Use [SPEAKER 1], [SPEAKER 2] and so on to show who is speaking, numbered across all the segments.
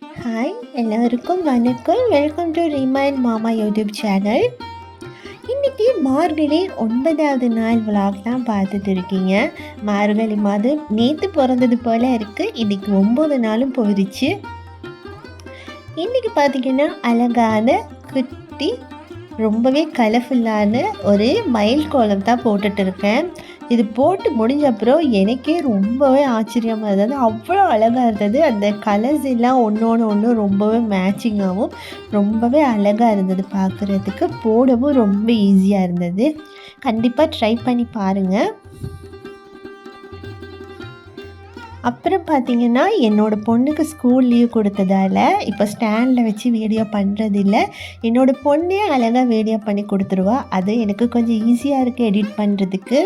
[SPEAKER 1] Hi எல்லாருக்கும் வணக்கம். Welcome to remind மாமா யூடியூப் சேனல். இன்றைக்கி மார்கழி 9வது நாள் விலாக் தான் பார்த்துட்டு இருக்கீங்க. மார்கழி மாதம் நேற்று பிறந்தது போல் இருக்குது. இன்றைக்கி 9 நாளும் போயிடுச்சு. இன்றைக்கி பார்த்திங்கன்னா அழகான குட்டி ரொம்பவே கலர்ஃபுல்லான ஒரு மயில் கோலம் தான் போட்டுட்டு இருக்கேன். இது போட்டு முடிஞ்ச அப்புறம் எனக்கே ரொம்பவே ஆச்சரியமாக இருந்தது. அவ்வளோ அழகாக இருந்தது. அந்த கலர்ஸ் எல்லாம் ஒன்று ரொம்பவே மேட்சிங்காகவும் ரொம்பவே அழகாக இருந்தது பார்க்குறதுக்கு. போடவும் ரொம்ப ஈஸியாக இருந்தது. கண்டிப்பாக ட்ரை பண்ணி பாருங்கள். அப்புறம் பார்த்திங்கன்னா என்னோடய பொண்ணுக்கு ஸ்கூல் லீவ் கொடுத்ததால் இப்போ ஸ்டாண்டில் வச்சு வீடியோ பண்ணுறதில்ல. என்னோடய பொண்ணே அழகாக வீடியோ பண்ணி கொடுத்துருவா. அது எனக்கு கொஞ்சம் ஈஸியாக இருக்குது எடிட் பண்ணுறதுக்கு.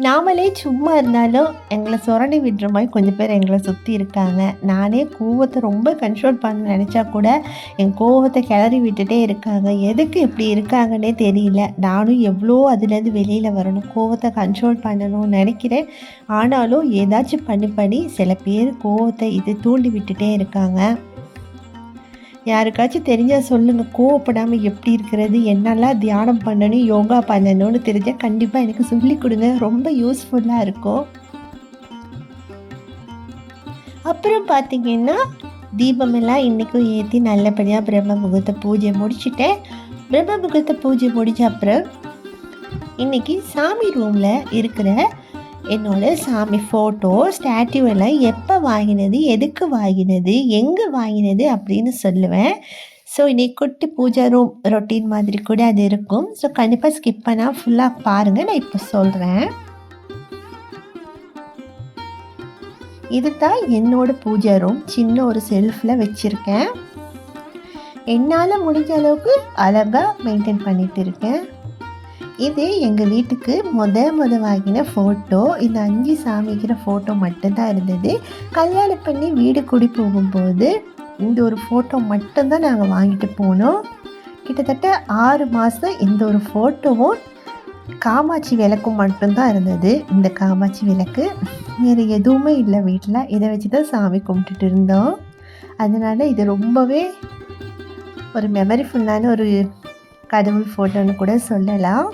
[SPEAKER 1] நாமளே சும்மா இருந்தாலும் எங்களை சுரண்டி விடுற மாதிரி கொஞ்சம் பேர் எங்களை சுற்றி இருக்காங்க. நானே கோவத்தை ரொம்ப கண்ட்ரோல் பண்ண நினச்சா கூட என் கோவத்தை கிளறி விட்டுட்டே இருக்காங்க. எதுக்கு இப்படி இருக்காங்கன்னே தெரியல. நானும் எவ்வளோ அதுலேருந்து வெளியில் வரணும், கோவத்தை கண்ட்ரோல் பண்ணணும்னு நினைக்கிறேன். ஆனாலும் ஏதாச்சும் பண்ணி சில பேர் கோவத்தை இது தூண்டி விட்டுட்டே இருக்காங்க. யாருக்காச்சும் தெரிஞ்சால் சொல்லுங்கள், கோவப்படாமல் எப்படி இருக்கிறது, என்னெல்லாம் தியானம் பண்ணணும், யோகா பண்ணணும்னு தெரிஞ்சால் கண்டிப்பாக எனக்கு சொல்லி கொடுங்க. ரொம்ப யூஸ்ஃபுல்லாக இருக்கும். அப்புறம் பார்த்திங்கன்னா தீபமெல்லாம் இன்றைக்கும் ஏற்றி நல்லபடியாக பிரம்ம முகூர்த்த பூஜை முடிச்சுட்டேன். பிரம்ம முகூர்த்த பூஜை முடித்த அப்புறம் இன்றைக்கி சாமி ரூமில் இருக்கிற என்னோடய சாமி ஃபோட்டோ ஸ்டாட்யூ எல்லாம் எப்போ வாங்கினது, எதுக்கு வாங்கினது, எங்கே வாங்கினது அப்படின்னு சொல்லுவேன். ஸோ இன்றைக்கி குட்டி பூஜை ரூம் ரொட்டீன் மாதிரி கூட அது இருக்கும். ஸோ கண்டிப்பாக ஸ்கிப் பண்ணால் ஃபுல்லாக பாருங்கள். நான் இப்போ சொல்கிறேன். இது தான் என்னோடய பூஜை ரூம். சின்ன ஒரு செல்ஃபில் வச்சுருக்கேன். என்னால் முடிஞ்ச அளவுக்கு அழகாக மெயின்டைன் பண்ணிகிட்டு இருக்கேன். இது எங்கள் வீட்டுக்கு முத வாங்கின ஃபோட்டோ. இந்த 5 சாமிக்கிற ஃபோட்டோ மட்டும்தான் இருந்தது. கல்யாணம் பண்ணி வீடு குடி போகும்போது இந்த ஒரு ஃபோட்டோ மட்டும்தான் நாங்கள் வாங்கிட்டு போனோம். கிட்டத்தட்ட 6 மாதம் இந்த ஒரு ஃபோட்டோவும் காமாட்சி விளக்கும் மட்டும்தான் இருந்தது. இந்த காமாட்சி விளக்கு வேறு எதுவுமே இல்லை வீட்டில். இதை வச்சு தான் சாமி கும்பிட்டுட்டு இருந்தோம். அதனால் இது ரொம்பவே ஒரு மெமரிஃபுல்லான ஒரு கடவுள் ஃபோட்டோன்னு கூட சொல்லலாம்.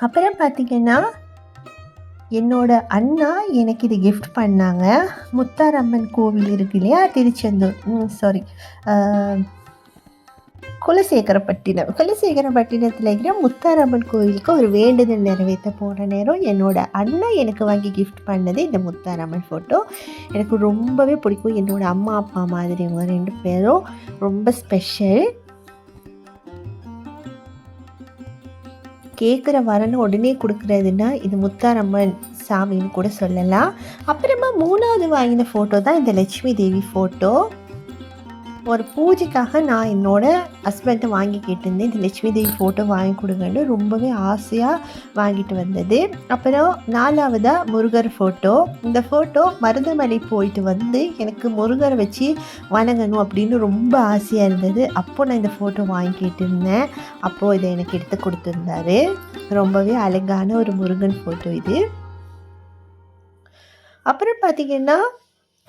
[SPEAKER 1] அப்புறம் பார்த்திங்கன்னா என்னோட அண்ணா எனக்கு இது கிஃப்ட் பண்ணாங்க. முத்தாரம்மன் கோவில் இருக்கு இல்லையா, திருச்செந்தூர் குலசேகரப்பட்டினத்தில் இருக்கிற முத்தாரம்மன் கோவிலுக்கு ஒரு வேண்டுதல் நிறைவேற்ற போன நேரம் என்னோட அண்ணா எனக்கு வாங்கி கிஃப்ட் பண்ணது இந்த முத்தாரம்மன் ஃபோட்டோ. எனக்கு ரொம்பவே பிடிக்கும். என்னோட அம்மா அப்பா மாதிரி இவங்க 2 பேரும் ரொம்ப ஸ்பெஷல். கேட்குற வரன்னு உடனே கொடுக்குறதுன்னா இது முத்தாரம்மன் சாமின்னு கூட சொல்லலாம். அப்புறமா 3வது வாங்கின ஃபோட்டோ தான் இந்த லட்சுமி தேவி ஃபோட்டோ. ஒரு பூஜைக்காக நான் என்னோடய ஹஸ்பண்டை வாங்கி கேட்டிருந்தேன். இந்த லட்சுமி தேவி ஃபோட்டோ வாங்கி கொடுங்கன்னு ரொம்பவே ஆசையாக வாங்கிட்டு வந்தது. அப்புறம் 4வதாக முருகர் ஃபோட்டோ. இந்த ஃபோட்டோ மருதமலை போயிட்டு வந்து எனக்கு முருகரை வச்சு வணங்கணும் அப்படின்னு ரொம்ப ஆசையாக இருந்தது. அப்போது நான் இந்த ஃபோட்டோ வாங்கி கேட்டிருந்தேன். அப்போது இதை எனக்கு எடுத்து கொடுத்துருந்தாரு. ரொம்பவே அழகான ஒரு முருகன் ஃபோட்டோ இது. அப்புறம் பார்த்திங்கன்னா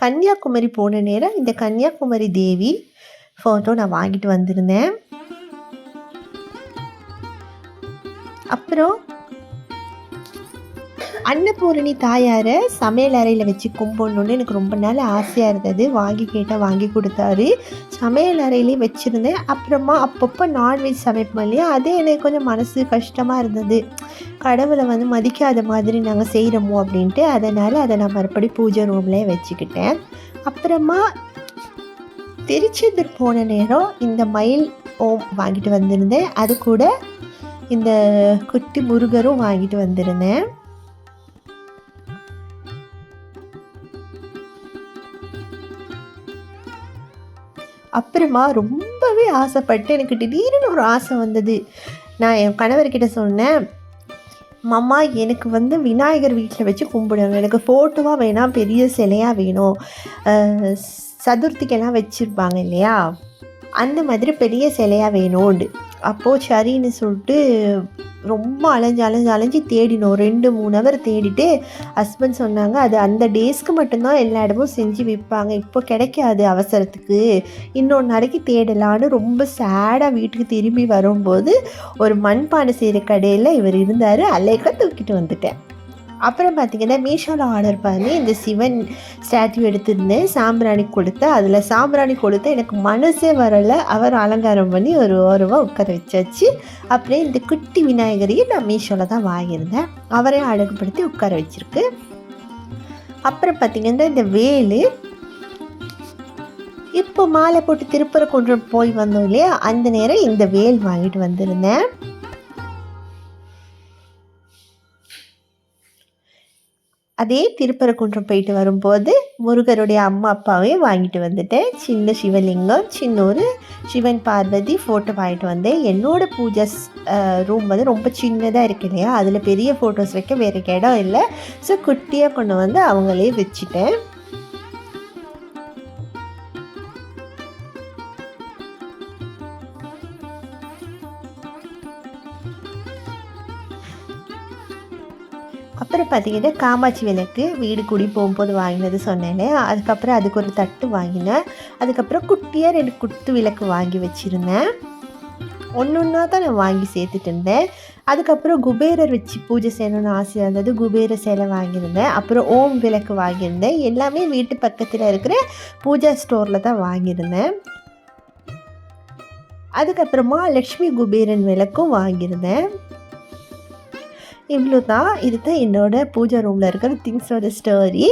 [SPEAKER 1] கன்னியாகுமரி போன நேரம் இந்த கன்னியாகுமரி தேவி ஃபோட்டோ நான் வாங்கிட்டு வந்திருந்தேன். அப்புறம் அன்னபூரணி தாயாரை சமையல் அறையில் வச்சு கும்பிடணுன்னு எனக்கு ரொம்ப நாள் ஆசையாக இருந்தது. வாங்கி கேட்டால் வாங்கி கொடுத்தாரு. சமையல் அறையிலே வச்சுருந்தேன். அப்புறமா அப்பப்போ நான்வெஜ் சமைப்போம் இல்லையா, அதே எனக்கு கொஞ்சம் மனசு கஷ்டமாக இருந்தது. கடவுளை மதிக்காத மாதிரி நாங்கள் செய்கிறோமோ அப்படின்ட்டு. அதனால் அதை நான் மறுபடி பூஜை ரூம்லேயே வச்சுக்கிட்டேன். அப்புறமா திருச்செந்தூர் போன நேரம் இந்த மயில் ஓம் வாங்கிட்டு வந்திருந்தேன். அது கூட இந்த குட்டி முருகரும் வாங்கிட்டு வந்திருந்தேன். அப்புறமா ரொம்பவே ஆசைப்பட்டு எனக்கு திடீர்னு ஒரு ஆசை வந்தது. நான் என் கணவர்கிட்ட சொன்னேன், மாமா எனக்கு விநாயகர் வீட்டில் வச்சு கும்பிடணும். எனக்கு ஃபோட்டோவாக வேணாம், பெரிய சிலையாக வேணும். சதுர்த்திக்கெல்லாம் வச்சுருப்பாங்க இல்லையா, அந்த மாதிரி பெரிய சிலையாக வேணும்னு. அப்போது சரின்னு சொல்லிட்டு ரொம்ப அலைஞ்சு தேடினோம். 2-3 ஹவர் தேடிட்டு ஹஸ்பண்ட் சொன்னாங்க, அது அந்த டேஸ்க்கு மட்டும்தான் எல்லா இடமும் செஞ்சு விற்பாங்க, இப்போ கிடைக்காது அவசரத்துக்கு, இன்னொரு நாளைக்கு தேடலான்னு ரொம்ப சேடாக வீட்டுக்கு திரும்பி வரும்போது ஒரு மண்பானை செய்கிற கடையில் இவர் இருந்தார். அலைக்க தூக்கிட்டு வந்துட்டேன். அப்புறம் பார்த்திங்கன்னா மீஷோவில் ஆர்டர் பண்ணி இந்த சிவன் ஸ்டாட்யூ எடுத்திருந்தேன். சாம்பிராணி கொடுத்தேன். அதில் சாம்பிராணி கொடுத்து எனக்கு மனசே வரலை. அவர் அலங்காரம் பண்ணி ஒரு ஓரமாக உட்கார வச்சாச்சு. அப்படியே இந்த குட்டி விநாயகரையும் நான் மீஷோவில் தான் வாங்கியிருந்தேன். அவரையும் அழகுபடுத்தி உட்கார வச்சுருக்கு. அப்புறம் பார்த்திங்கன்னா இந்த வேலு, இப்போ மாலை போட்டு திருப்பரங்குன்றம் போய் வந்தோம் இல்லையா, அந்த நேரம் இந்த வேல் வாங்கிட்டு வந்திருந்தேன். அதே திருப்பரங்குன்றம் போயிட்டு வரும்போது முருகருடைய அம்மா அப்பாவையும் வாங்கிட்டு வந்துட்டேன். சின்ன சிவலிங்கம், சின்ன ஒரு சிவன் பார்வதி ஃபோட்டோ வாங்கிட்டு வந்தேன். என்னோடய பூஜை ரூம் வந்து ரொம்ப சின்னதாக இருக்கு இல்லையா, அதில் பெரிய ஃபோட்டோஸ் வைக்க வேறு இடம் இல்லை. ஸோ குட்டியாக கொண்டு வந்து அவங்களே வச்சுட்டேன். அப்புறம் பார்த்திங்கன்னா காமாட்சி விளக்கு வீடு கூடி போகும்போது வாங்கினது சொன்னேனே, அதுக்கப்புறம் அதுக்கு ஒரு தட்டு வாங்கினேன். அதுக்கப்புறம் குட்டியாக 2 குத்து விளக்கு வாங்கி வச்சுருந்தேன். ஒன்றா தான் நான் வாங்கி சேர்த்துட்டு இருந்தேன். அதுக்கப்புறம் குபேரர் வச்சு பூஜை செய்யணும்னு ஆசையாக இருந்தது, குபேர சேலை வாங்கியிருந்தேன். அப்புறம் ஓம் விளக்கு வாங்கியிருந்தேன். எல்லாமே வீட்டு பக்கத்தில் இருக்கிற பூஜா ஸ்டோரில் தான் வாங்கியிருந்தேன். அதுக்கப்புறமா லக்ஷ்மி குபேரன் விளக்கும் வாங்கியிருந்தேன். இவ்வளோ தான். இது தான் என்னோடய பூஜா ரூமில் இருக்கிற திங்ஸோட ஸ்டோரி.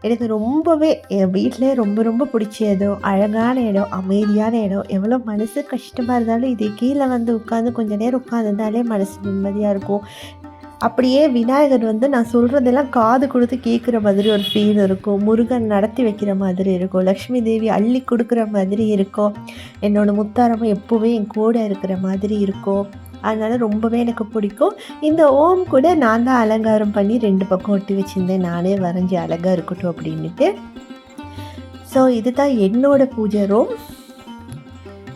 [SPEAKER 1] எனக்கு ரொம்பவே என் வீட்டிலே ரொம்ப பிடிச்ச இடம், அழகான இடம், அமைதியான இடம். எவ்வளோ மனசு கஷ்டமாக இருந்தாலும் இதே கீழே வந்து உட்காந்து கொஞ்சம் நேரம் உட்காந்துருந்தாலே மனசு நிம்மதியாக இருக்கும். அப்படியே விநாயகர் வந்து நான் சொல்கிறதெல்லாம் காது கொடுத்து கேட்குற மாதிரி ஒரு ஃபீல் இருக்கும். முருகன் நடத்தி வைக்கிற மாதிரி இருக்கும். லக்ஷ்மி தேவி அள்ளி கொடுக்குற மாதிரி இருக்கும். என்னோடய முத்தாரமாக எப்போவே என் கூட இருக்கிற மாதிரி இருக்கும். அதனால் ரொம்பவே எனக்கு பிடிக்கும். இந்த ஓம் கூட நான் தான் அலங்காரம் பண்ணி 2 பக்கம் ஒட்டி வச்சுருந்தேன், நானே வரைஞ்சி அழகாக இருக்கட்டும் அப்படின்ட்டு. ஸோ இது தான் என்னோடய பூஜை ரூம்.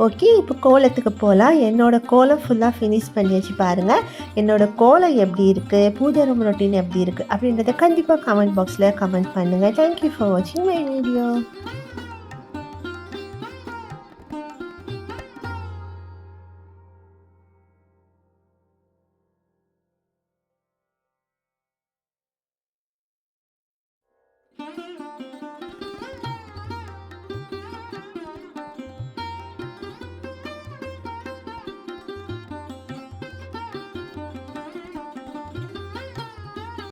[SPEAKER 1] ஓகே, இப்போ கோலத்துக்கு போகலாம். என்னோடய கோலம் ஃபுல்லாக ஃபினிஷ் பண்ணியாச்சு. பாருங்கள் என்னோடய கோலம் எப்படி இருக்குது, பூஜை ரூம் ரொட்டீன் எப்படி இருக்குது அப்படின்றத கண்டிப்பாக கமெண்ட் பாக்ஸில் கமெண்ட் பண்ணுங்கள். தேங்க்யூ ஃபார் வாட்சிங் மை வீடியோ.